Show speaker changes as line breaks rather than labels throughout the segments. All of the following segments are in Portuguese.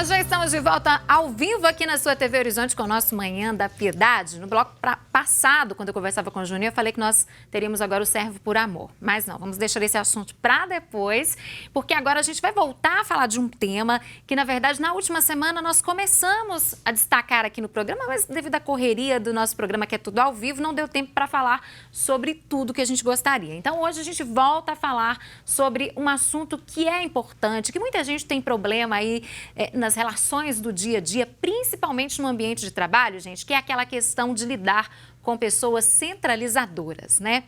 Nós já estamos de volta ao vivo aqui na sua TV Horizonte com o nosso Manhã da Piedade. No bloco passado, quando eu conversava com o Júnior, eu falei que nós teríamos agora o Servo por Amor. Mas não, vamos deixar esse assunto para depois, porque agora a gente vai voltar a falar de um tema que, na verdade, na última semana nós começamos a destacar aqui no programa, mas devido à correria do nosso programa, que é tudo ao vivo, não deu tempo para falar sobre tudo que a gente gostaria. Então, hoje a gente volta a falar sobre um assunto que é importante, que muita gente tem problema aí nas relações do dia a dia, principalmente no ambiente de trabalho, gente, que é aquela questão de lidar com pessoas centralizadoras, né?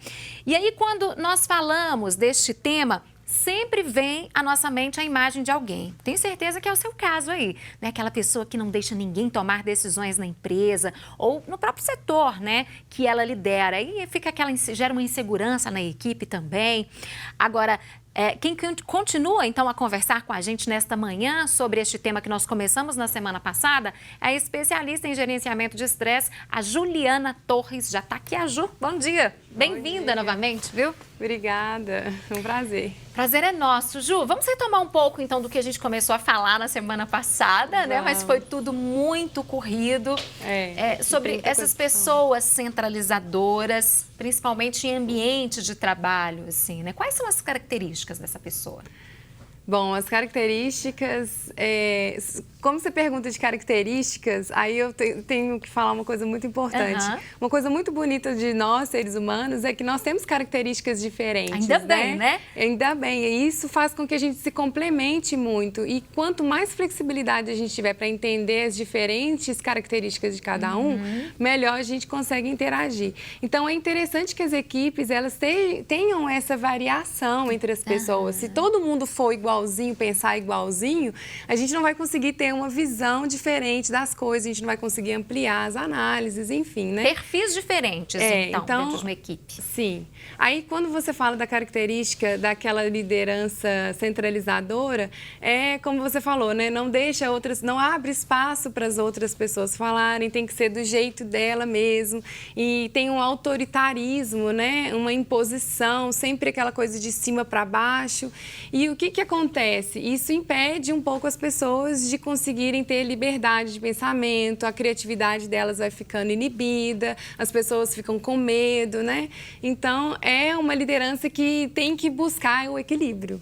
E aí, quando nós falamos deste tema, sempre vem à nossa mente a imagem de alguém. Tenho certeza que é o seu caso aí, né? Aquela pessoa que não deixa ninguém tomar decisões na empresa ou no próprio setor, né? Que ela lidera. E fica gera uma insegurança na equipe também. Agora, quem continua, então, a conversar com a gente nesta manhã sobre este tema que nós começamos na semana passada é a especialista em gerenciamento de estresse, a Juliana Torres. Já está aqui a Ju. Bom dia. Bem-vinda novamente, viu?
Obrigada. É um prazer.
Prazer é nosso. Ju, vamos retomar um pouco, então, do que a gente começou a falar na semana passada, né? Mas foi tudo muito corrido. Sobre essas pessoas centralizadoras, principalmente em ambiente de trabalho, assim, né? Quais são as características dessa pessoa?
Bom, as características, como você pergunta de características, aí eu tenho que falar uma coisa muito importante. Uma coisa muito bonita de nós, seres humanos, é que nós temos características diferentes.
Ainda bem, né?
Ainda bem, e isso faz com que a gente se complemente muito. E quanto mais flexibilidade a gente tiver para entender as diferentes características de cada um, melhor a gente consegue interagir. Então, é interessante que as equipes, elas tenham essa variação entre as pessoas. Se todo mundo for igualzinho, pensar igualzinho, a gente não vai conseguir ter uma visão diferente das coisas, a gente não vai conseguir ampliar as análises, enfim, né?
Perfis diferentes, então, dentro de uma equipe.
Sim. Aí, quando você fala da característica daquela liderança centralizadora, é como você falou, né? Não abre espaço para as outras pessoas falarem, tem que ser do jeito dela mesmo, e tem um autoritarismo, né? Uma imposição, sempre aquela coisa de cima para baixo. E o que acontece? Isso impede um pouco as pessoas de conseguirem ter liberdade de pensamento, a criatividade delas vai ficando inibida, as pessoas ficam com medo, né? Então, é uma liderança que tem que buscar o equilíbrio.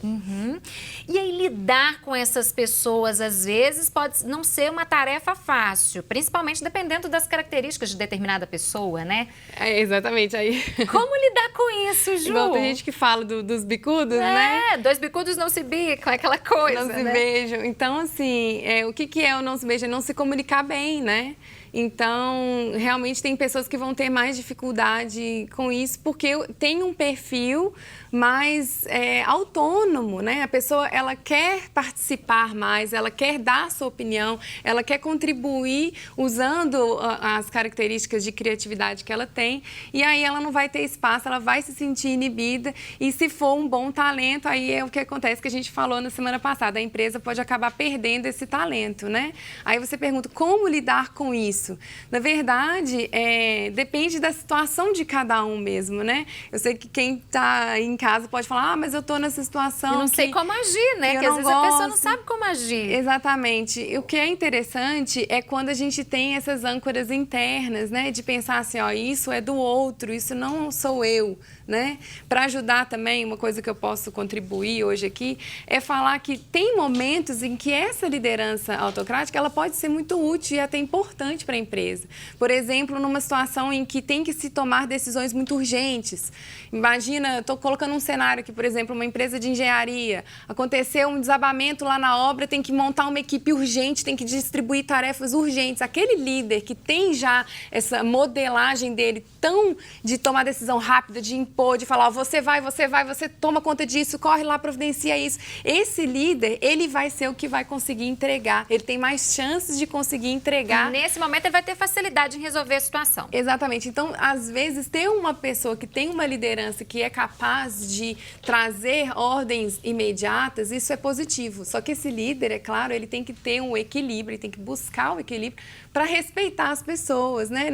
E aí, lidar com essas pessoas, às vezes, pode não ser uma tarefa fácil, principalmente dependendo das características de determinada pessoa, né?
Exatamente. Aí...
Como lidar com isso, Ju?
Igual tem gente que fala dos bicudos, né?
Dois bicudos não se bicam, aquela coisa,
não se beijam. Então, assim, o que é o não se beijar? É não se comunicar bem, né? Então, realmente tem pessoas que vão ter mais dificuldade com isso, porque tem um perfil mais autônomo, né? A pessoa, ela quer participar mais, ela quer dar a sua opinião, ela quer contribuir usando as características de criatividade que ela tem, e aí ela não vai ter espaço, ela vai se sentir inibida, e se for um bom talento, aí é o que acontece que a gente falou na semana passada, a empresa pode acabar perdendo esse talento, né? Aí você pergunta, como lidar com isso? Na verdade, depende da situação de cada um mesmo, né? Eu sei que quem está em casa pode falar, mas eu estou nessa situação.
Eu não sei como agir, né? Porque às vezes a pessoa não sabe como agir.
Exatamente. O que é interessante é quando a gente tem essas âncoras internas, né? De pensar assim, ó, isso é do outro, isso não sou eu, né? Para ajudar também, uma coisa que eu posso contribuir hoje aqui é falar que tem momentos em que essa liderança autocrática, ela pode ser muito útil e até importante para a empresa. Por exemplo, numa situação em que tem que se tomar decisões muito urgentes. Imagina, estou colocando um cenário aqui, por exemplo, uma empresa de engenharia, aconteceu um desabamento lá na obra, tem que montar uma equipe urgente, tem que distribuir tarefas urgentes. Aquele líder que tem já essa modelagem dele de tomar decisão rápida, de impor, de falar, você toma conta disso, corre lá, providencia isso. Esse líder, ele vai ser o que vai conseguir entregar, ele tem mais chances de conseguir entregar.
Nesse momento ele vai ter facilidade em resolver a situação.
Exatamente. Então, às vezes, ter uma pessoa que tem uma liderança que é capaz de trazer ordens imediatas, isso é positivo. Só que esse líder, é claro, ele tem que ter um equilíbrio, ele tem que buscar o equilíbrio para respeitar as pessoas, né?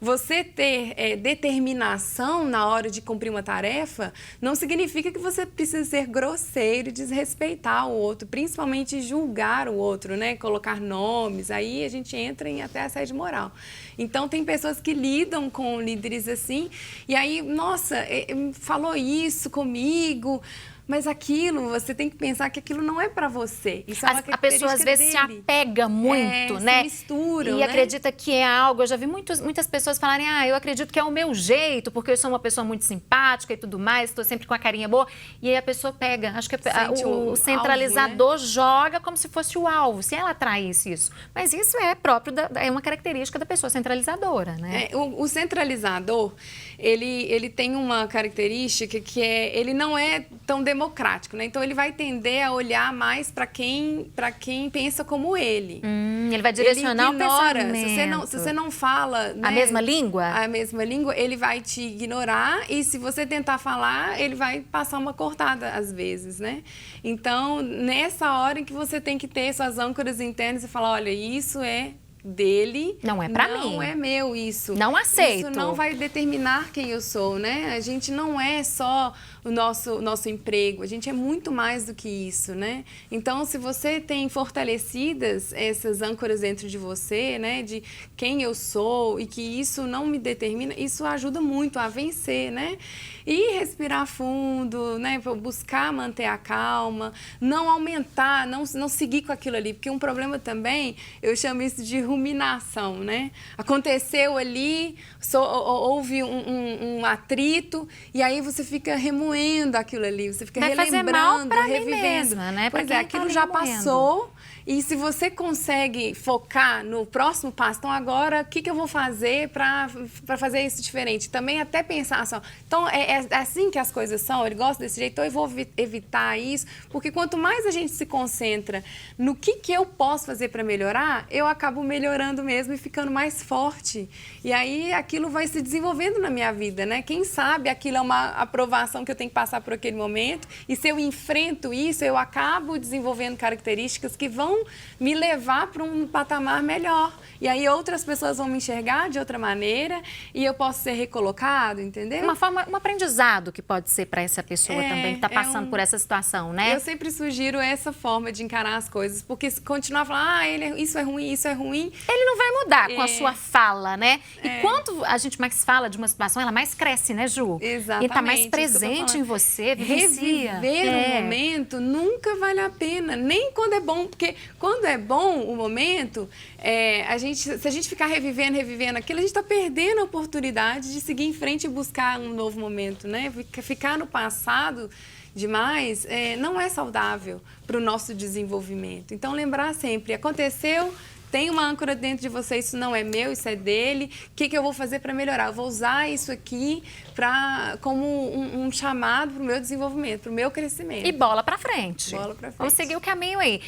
Você ter determinação na hora de cumprir uma tarefa não significa que você precisa ser grosseiro e desrespeitar o outro, principalmente julgar o outro, né? Colocar nomes, aí a gente entra em até assédio moral. Então, tem pessoas que lidam com líderes assim, e aí, nossa, falou isso comigo, mas aquilo, você tem que pensar que aquilo não é para você. Isso é uma
a pessoa às vezes
dele.
se apega muito, né?
Se misturam,
e
né?
acredita que é algo. Eu já vi muitas pessoas falarem, eu acredito que é o meu jeito, porque eu sou uma pessoa muito simpática e tudo mais, estou sempre com a carinha boa. E aí a pessoa pega, acho que o centralizador alvo, né? Joga como se fosse o alvo, se ela atraísse isso. Mas isso é próprio, é uma característica da pessoa centralizadora, né?
O centralizador, ele tem uma característica que ele não é tão democrático, né? Então, ele vai tender a olhar mais para quem pensa como ele.
Ele vai direcionar
ele ignora,
o pensamento.
Se você não fala... Né,
a mesma língua?
A mesma língua, ele vai te ignorar e se você tentar falar, ele vai passar uma cortada às vezes, né? Então, nessa hora em que você tem que ter suas âncoras internas e falar, olha, isso é dele.
Não é pra mim.
Não é meu isso.
Não aceito.
Isso não vai determinar quem eu sou, né? A gente não é só o nosso emprego, a gente é muito mais do que isso, né? Então, se você tem fortalecidas essas âncoras dentro de você, né? De quem eu sou e que isso não me determina, isso ajuda muito a vencer, né? E respirar fundo, né? Buscar manter a calma, não aumentar, não seguir com aquilo ali. Porque um problema também, eu chamo isso de ruminação, né? Aconteceu ali, houve um atrito, e aí você fica remoendo aquilo ali, você fica relembrando, revivendo.
Mesma, né?
Pois é, aquilo já passou. E se você consegue focar no próximo passo, então agora o que eu vou fazer para fazer isso diferente? Também até pensar assim, então é assim que as coisas são, ele gosta desse jeito, então eu vou evitar isso, porque quanto mais a gente se concentra no que eu posso fazer para melhorar, eu acabo melhorando mesmo e ficando mais forte. E aí aquilo vai se desenvolvendo na minha vida, né? Quem sabe aquilo é uma aprovação que eu tenho que passar por aquele momento, e se eu enfrento isso, eu acabo desenvolvendo características que vão me levar para um patamar melhor. E aí outras pessoas vão me enxergar de outra maneira e eu posso ser recolocado, entendeu?
Um aprendizado que pode ser para essa pessoa também que está passando por essa situação, né?
Eu sempre sugiro essa forma de encarar as coisas, porque se continuar falando, isso é ruim,
ele não vai mudar com a sua fala, né? E quanto a gente mais fala de uma situação, ela mais cresce, né, Ju?
Exatamente.
E está mais presente em você, vivencia.
Reviver um momento nunca vale a pena, nem quando é bom, porque quando é bom o momento, se a gente ficar revivendo aquilo, a gente está perdendo a oportunidade de seguir em frente e buscar um novo momento, né? Ficar no passado demais não é saudável para o nosso desenvolvimento. Então, lembrar sempre, aconteceu, tem uma âncora dentro de você, isso não é meu, isso é dele. O que eu vou fazer para melhorar? Eu vou usar isso aqui como um chamado para o meu desenvolvimento, para o meu crescimento.
E bola para frente.
Bola para frente.
Vamos seguir o caminho aí.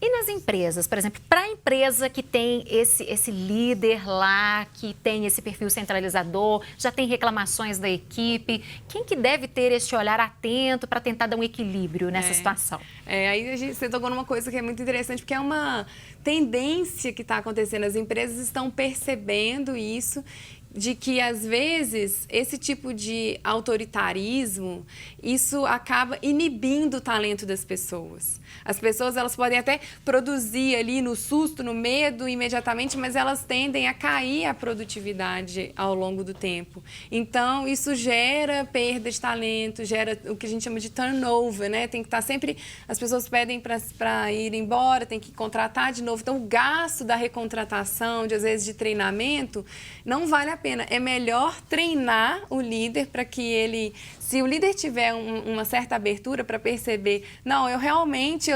E nas empresas, por exemplo, para a empresa que tem esse líder lá, que tem esse perfil centralizador, já tem reclamações da equipe, quem que deve ter esse olhar atento para tentar dar um equilíbrio nessa situação?
Aí você tocou numa coisa que é muito interessante, porque é uma tendência que está acontecendo. As empresas estão percebendo isso, de que, às vezes, esse tipo de autoritarismo, isso acaba inibindo o talento das pessoas. As pessoas, elas podem até produzir ali no susto, no medo, imediatamente, mas elas tendem a cair a produtividade ao longo do tempo. Então, isso gera perda de talento, gera o que a gente chama de turnover, né? Tem que estar sempre... As pessoas pedem para ir embora, tem que contratar de novo. Então, o gasto da recontratação, às vezes, de treinamento, não vale a pena. É melhor treinar o líder para que ele, se o líder tiver uma certa abertura para perceber, não, eu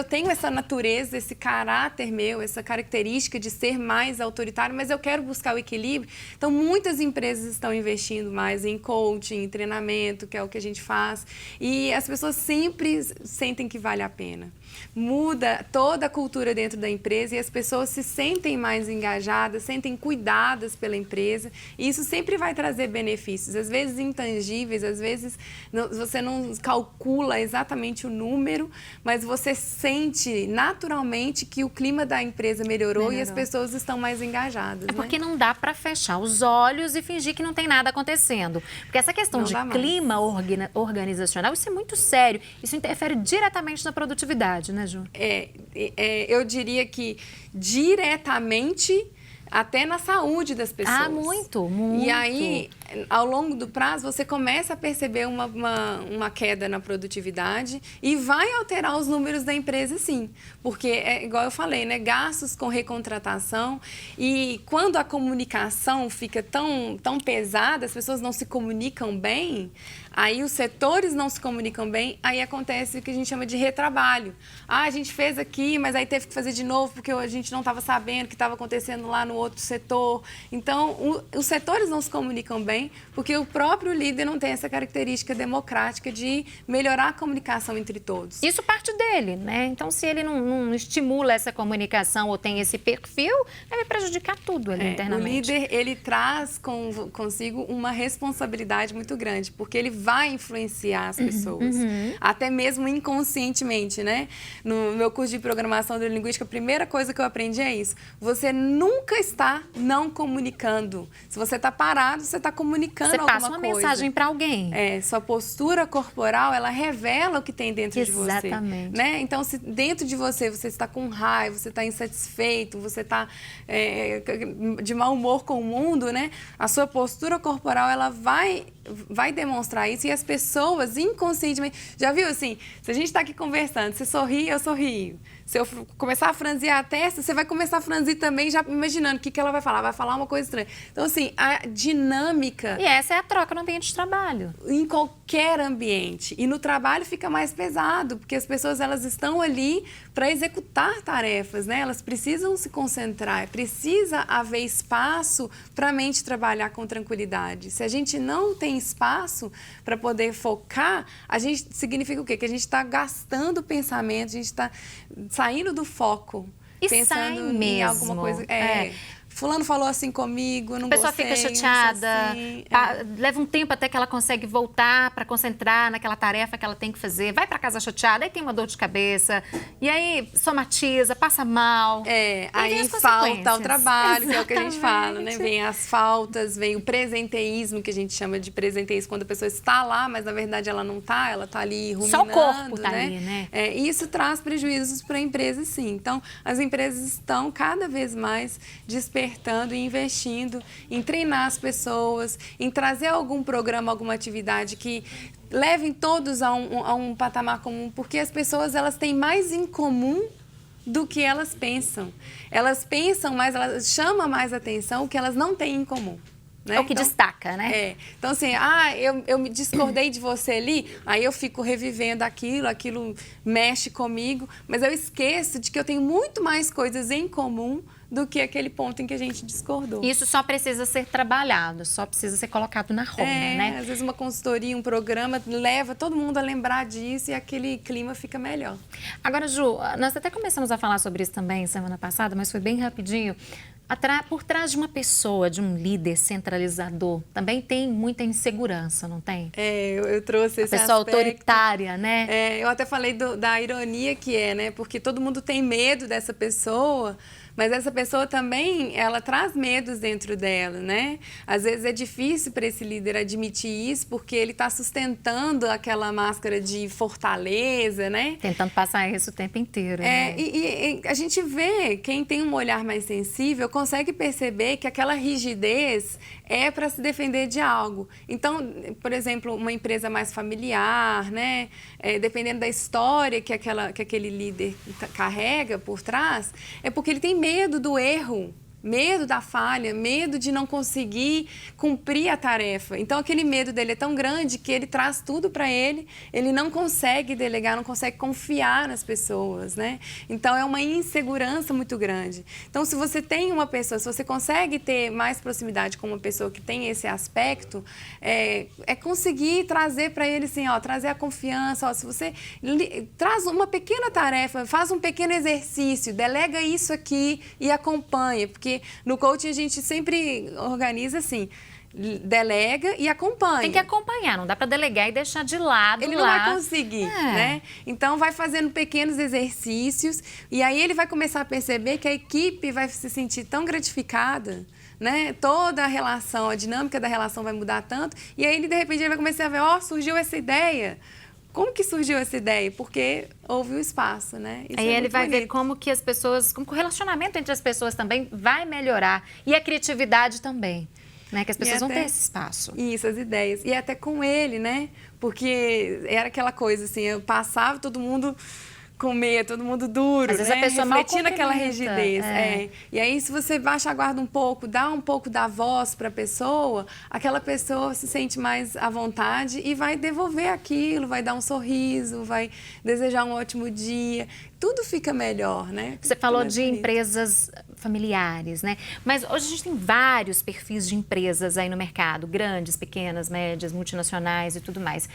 tenho essa natureza, esse caráter meu, essa característica de ser mais autoritário, mas eu quero buscar o equilíbrio. Então, muitas empresas estão investindo mais em coaching, em treinamento, que é o que a gente faz, e as pessoas sempre sentem que vale a pena. Muda toda a cultura dentro da empresa e as pessoas se sentem mais engajadas, sentem cuidadas pela empresa, e isso sempre vai trazer benefícios, às vezes intangíveis, às vezes você não calcula exatamente o número, mas você sente naturalmente que o clima da empresa melhorou e as pessoas estão mais engajadas.
É porque não dá para fechar os olhos e fingir que não tem nada acontecendo. Porque essa questão de clima organizacional, isso é muito sério. Isso interfere diretamente na produtividade, né, Ju?
Eu diria que diretamente até na saúde das pessoas.
Ah, muito, muito.
E aí, ao longo do prazo, você começa a perceber uma queda na produtividade e vai alterar os números da empresa, sim. Porque, igual eu falei, né, gastos com recontratação, e quando a comunicação fica tão pesada, as pessoas não se comunicam bem, aí os setores não se comunicam bem, aí acontece o que a gente chama de retrabalho. Ah, a gente fez aqui, mas aí teve que fazer de novo porque a gente não estava sabendo o que estava acontecendo lá no outro setor. Então, os setores não se comunicam bem porque o próprio líder não tem essa característica democrática de melhorar a comunicação entre todos.
Isso parte dele, né? Então, se ele não estimula essa comunicação ou tem esse perfil, vai prejudicar tudo ali internamente.
O líder, ele traz consigo uma responsabilidade muito grande, porque ele vai influenciar as pessoas, até mesmo inconscientemente, né? No meu curso de programação neurolinguística, a primeira coisa que eu aprendi é isso. Você nunca está não comunicando. Se você está parado, você está comunicando alguma coisa.
Você passa uma mensagem para alguém.
Sua postura corporal, ela revela o que tem dentro de você.
Exatamente.
Né? Então, se dentro de você está com raiva, você está insatisfeito, você está de mau humor com o mundo, né? A sua postura corporal, ela vai demonstrar isso, e as pessoas inconscientemente... Já viu assim? Se a gente está aqui conversando, você sorri, eu sorrio. Se eu começar a franzir a testa, você vai começar a franzir também, já imaginando o que ela vai falar. Vai falar uma coisa estranha. Então, assim, a dinâmica...
E essa é a troca no ambiente de trabalho.
Em qualquer ambiente. E no trabalho fica mais pesado, porque as pessoas, elas estão ali para executar tarefas, né? Elas precisam se concentrar, precisa haver espaço para a mente trabalhar com tranquilidade. Se a gente não tem espaço para poder focar, significa o quê? Que a gente está gastando o pensamento, a gente está saindo do foco.
E
pensando
sai
em alguma coisa. Fulano falou assim comigo, não gostei.
A pessoa fica chateada,
assim,
leva um tempo até que ela consegue voltar para concentrar naquela tarefa que ela tem que fazer. Vai para casa chateada, aí tem uma dor de cabeça, e aí somatiza, passa mal.
Aí falta o trabalho, que é o que a gente fala, né? Vem as faltas, vem o presenteísmo, que a gente chama de presenteísmo, quando a pessoa está lá, mas na verdade ela não está, ela está ali ruminando.
Só o corpo está ali, né?
Isso traz prejuízos para a empresa, sim. Então, as empresas estão cada vez mais despertando e investindo em treinar as pessoas, em trazer algum programa, alguma atividade que levem todos a um patamar comum, porque as pessoas, elas têm mais em comum do que elas pensam. Elas pensam mais, elas chamam mais atenção o que elas não têm em comum. Né?
É o que destaca, né?
Então, assim, eu me discordei de você ali, aí eu fico revivendo aquilo mexe comigo, mas eu esqueço de que eu tenho muito mais coisas em comum do que aquele ponto em que a gente discordou.
Isso só precisa ser trabalhado, só precisa ser colocado na roda, né?
Às vezes uma consultoria, um programa leva todo mundo a lembrar disso e aquele clima fica melhor.
Agora, Ju, nós até começamos a falar sobre isso também semana passada, mas foi bem rapidinho. Por trás de uma pessoa, de um líder centralizador, também tem muita insegurança, não tem?
Eu trouxe esse
pessoa
aspecto.
Autoritária, né?
Eu até falei da ironia que né? Porque todo mundo tem medo dessa pessoa, mas essa pessoa também, ela traz medos dentro dela, né? Às vezes é difícil para esse líder admitir isso, porque ele está sustentando aquela máscara de fortaleza, né?
Tentando passar isso o tempo inteiro, né?
E a gente vê, quem tem um olhar mais sensível, consegue perceber que aquela rigidez é para se defender de algo. Então, por exemplo, uma empresa mais familiar, né? Dependendo da história que aquele líder carrega por trás, é porque ele tem medo do erro. Medo da falha, medo de não conseguir cumprir a tarefa. Então, aquele medo dele é tão grande que ele traz tudo para ele não consegue delegar, não consegue confiar nas pessoas, né? Então, é uma insegurança muito grande. Então, se você tem uma pessoa, se você consegue ter mais proximidade com uma pessoa que tem esse aspecto, é conseguir trazer para ele, assim, ó, trazer a confiança, ó, se você traz uma pequena tarefa, faz um pequeno exercício, delega isso aqui e acompanha, porque no coaching a gente sempre organiza assim, delega e acompanha.
Tem que acompanhar, não dá para delegar e deixar de lado.
Ele não vai conseguir, né? Então vai fazendo pequenos exercícios e aí ele vai começar a perceber que a equipe vai se sentir tão gratificada, né? Toda a relação, a dinâmica da relação vai mudar tanto e aí ele de repente ele vai começar a ver, ó, surgiu essa ideia. Como que surgiu essa ideia? Porque houve o espaço, né? Isso
aí ele vai
bonito.
ver como que as pessoas, como que o relacionamento entre as pessoas também vai melhorar. E a criatividade também, né? Que as pessoas vão ter esse espaço.
Isso, as ideias. E até com ele, né? Porque era aquela coisa assim, eu passava, todo mundo comer, todo mundo duro,
às vezes
né?
A pessoa
refletindo aquela rigidez.
É.
E aí, se você baixa a guarda um pouco, dá um pouco da voz para a pessoa, aquela pessoa se sente mais à vontade e vai devolver aquilo, vai dar um sorriso, vai desejar um ótimo dia. Tudo fica melhor, né?
Você falou de empresas familiares, né? Mas hoje a gente tem vários perfis de empresas aí no mercado, grandes, pequenas, médias, multinacionais e tudo mais.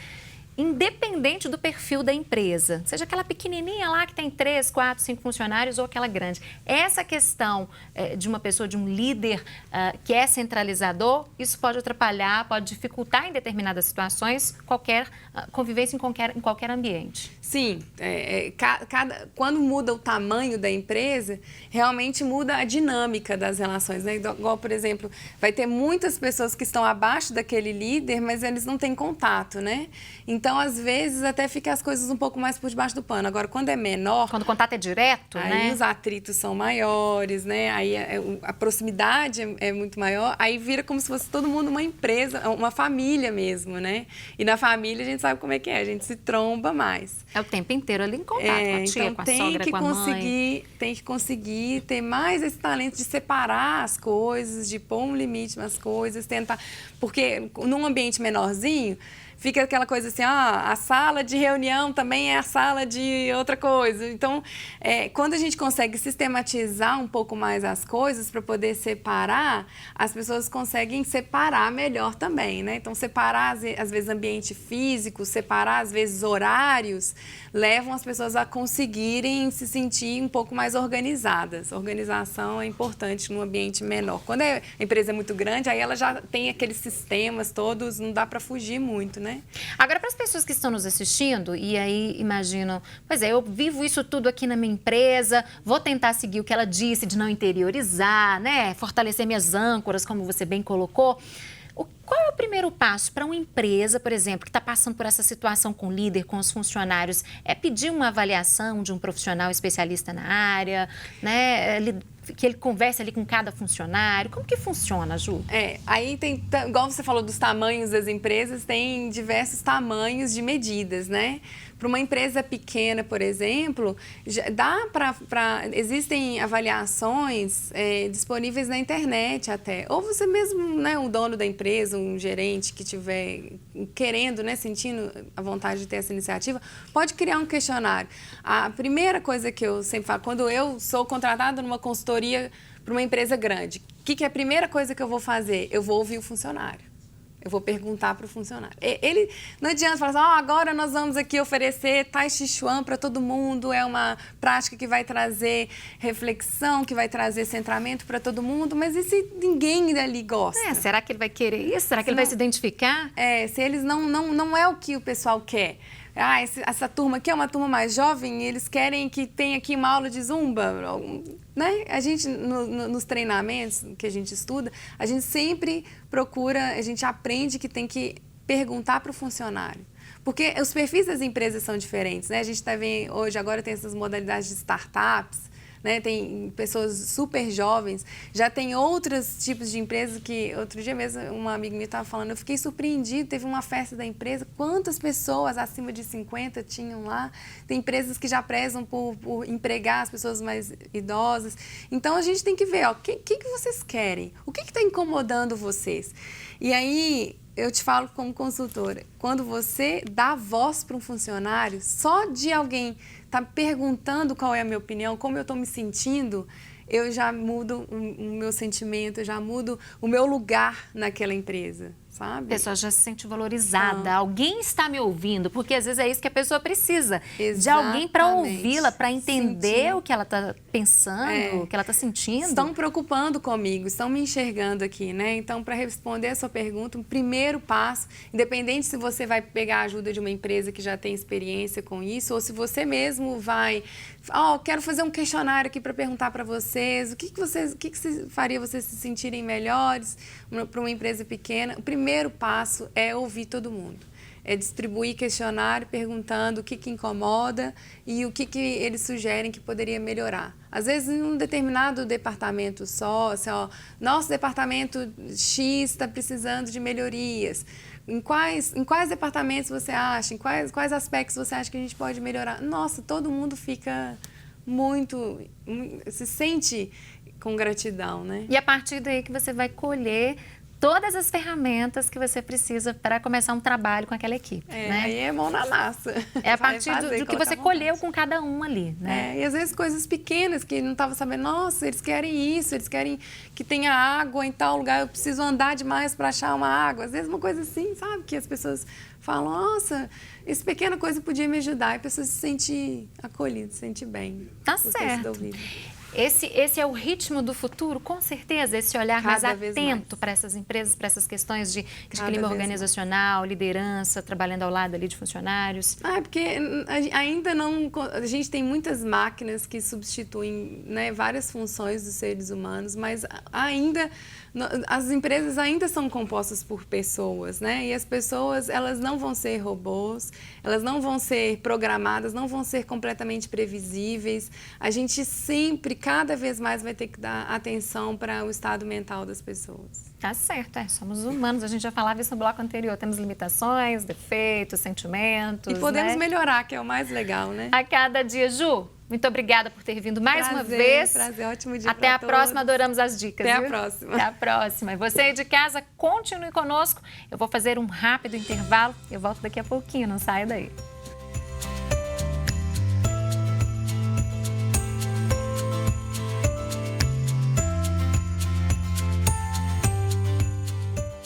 Independente do perfil da empresa, seja aquela pequenininha lá que tem 3, 4, 5 funcionários ou aquela grande. Essa questão de uma pessoa, de um líder que é centralizador, isso pode atrapalhar, pode dificultar em determinadas situações qualquer convivência em qualquer ambiente.
Sim, quando muda o tamanho da empresa, realmente muda a dinâmica das relações, né? Igual, por exemplo, vai ter muitas pessoas que estão abaixo daquele líder, mas eles não têm contato, né? Então, às vezes, até fica as coisas um pouco mais por debaixo do pano. Agora, quando é menor...
Quando o contato é direto,
aí
né?
os atritos são maiores, né? Aí a proximidade é muito maior. Aí vira como se fosse todo mundo uma empresa, uma família mesmo, né? E na família a gente sabe como é que é. A gente se tromba mais.
É o tempo inteiro ali em contato com a tia,
então
com a sogra, com a mãe.
Tem que conseguir ter mais esse talento de separar as coisas, de pôr um limite nas coisas, tentar... Porque num ambiente menorzinho... Fica aquela coisa assim, a sala de reunião também é a sala de outra coisa. Então, quando a gente consegue sistematizar um pouco mais as coisas para poder separar, as pessoas conseguem separar melhor também, né? Então, separar, às vezes, ambiente físico, separar, às vezes, horários, levam as pessoas a conseguirem se sentir um pouco mais organizadas. Organização é importante num ambiente menor. Quando a empresa é muito grande, aí ela já tem aqueles sistemas todos, não dá para fugir muito, né?
Agora, para as pessoas que estão nos assistindo e aí imaginam, pois é, eu vivo isso tudo aqui na minha empresa, vou tentar seguir o que ela disse de não interiorizar, né? Fortalecer minhas âncoras, como você bem colocou. Qual é o primeiro passo para uma empresa, por exemplo, que está passando por essa situação com o líder, com os funcionários? É pedir uma avaliação de um profissional especialista na área, né? Que ele converse ali com cada funcionário. Como que funciona, Ju?
Aí tem, igual você falou dos tamanhos das empresas, tem diversos tamanhos de medidas, né? Para uma empresa pequena, por exemplo, existem avaliações disponíveis na internet até. Ou você mesmo, né, um dono da empresa, um gerente que estiver querendo, né, sentindo a vontade de ter essa iniciativa, pode criar um questionário. A primeira coisa que eu sempre falo, quando eu sou contratada numa consultoria para uma empresa grande, o que é a primeira coisa que eu vou fazer? Eu vou ouvir o funcionário. Eu vou perguntar para o funcionário. Ele não adianta falar assim, agora nós vamos aqui oferecer Tai Chi Chuan para todo mundo, é uma prática que vai trazer reflexão, que vai trazer centramento para todo mundo, mas e se ninguém dali gosta?
Será que ele vai querer isso? Será que ele vai se identificar?
Se eles não é o que o pessoal quer. Essa turma aqui é uma turma mais jovem, eles querem que tenha aqui uma aula de zumba, né? A gente, nos treinamentos que a gente estuda, a gente sempre procura, a gente aprende que tem que perguntar para o funcionário. Porque os perfis das empresas são diferentes, né? A gente está vendo hoje, agora tem essas modalidades de startups, né? Tem pessoas super jovens, já tem outros tipos de empresas que, outro dia mesmo, uma amiga minha estava falando, eu fiquei surpreendida, teve uma festa da empresa, quantas pessoas acima de 50 tinham lá, tem empresas que já prezam por empregar as pessoas mais idosas, então a gente tem que ver, ó, o que vocês querem? O que está incomodando vocês? E aí, eu te falo como consultora, quando você dá voz para um funcionário, só de alguém estar perguntando qual é a minha opinião, como eu estou me sentindo, eu já mudo o meu sentimento, eu já mudo o meu lugar naquela empresa, sabe?
A pessoa já se sente valorizada, alguém está me ouvindo, porque às vezes é isso que a pessoa precisa, de alguém para ouvi-la, para entender o que ela está pensando, o que ela está sentindo.
Estão preocupando comigo, estão me enxergando aqui, né? Então, para responder a sua pergunta, o primeiro passo, independente se você vai pegar a ajuda de uma empresa que já tem experiência com isso, ou se você mesmo vai, quero fazer um questionário aqui para perguntar para vocês, o que faria vocês se sentirem melhores para uma empresa pequena? O primeiro passo é ouvir todo mundo. É distribuir questionário perguntando o que incomoda e o que eles sugerem que poderia melhorar. Às vezes, em um determinado departamento só, assim, nosso departamento X está precisando de melhorias. Em quais departamentos você acha? Em quais aspectos você acha que a gente pode melhorar? Nossa, todo mundo fica se sente com gratidão, né?
E a partir daí que você vai colher todas as ferramentas que você precisa para começar um trabalho com aquela equipe. Né?
Aí é mão na massa.
É a partir do que você colheu com cada um ali. Né?
E às vezes coisas pequenas que não estava sabendo, nossa, eles querem isso, eles querem que tenha água em tal lugar, eu preciso andar demais para achar uma água. Às vezes uma coisa assim, sabe? Que as pessoas falam, nossa, essa pequena coisa podia me ajudar. E a pessoa se sente acolhida, se sente bem.
Tá certo. Esse é o ritmo do futuro, com certeza, esse olhar mais atento para essas empresas, para essas questões de clima organizacional, liderança, trabalhando ao lado ali de funcionários.
Porque ainda não... A gente tem muitas máquinas que substituem, né, várias funções dos seres humanos, mas ainda... As empresas ainda são compostas por pessoas, né? E as pessoas, elas não vão ser robôs, elas não vão ser programadas, não vão ser completamente previsíveis. A gente sempre, cada vez mais, vai ter que dar atenção para o estado mental das pessoas.
Tá certo, somos humanos, a gente já falava isso no bloco anterior, temos limitações, defeitos, sentimentos,
e podemos melhorar, que é o mais legal, né?
A cada dia. Ju, muito obrigada por ter vindo mais uma vez.
Prazer, ótimo dia.
Até a próxima, adoramos as dicas.
Até a próxima.
Até a próxima. E você aí de casa, continue conosco. Eu vou fazer um rápido intervalo, eu volto daqui a pouquinho, não saia daí.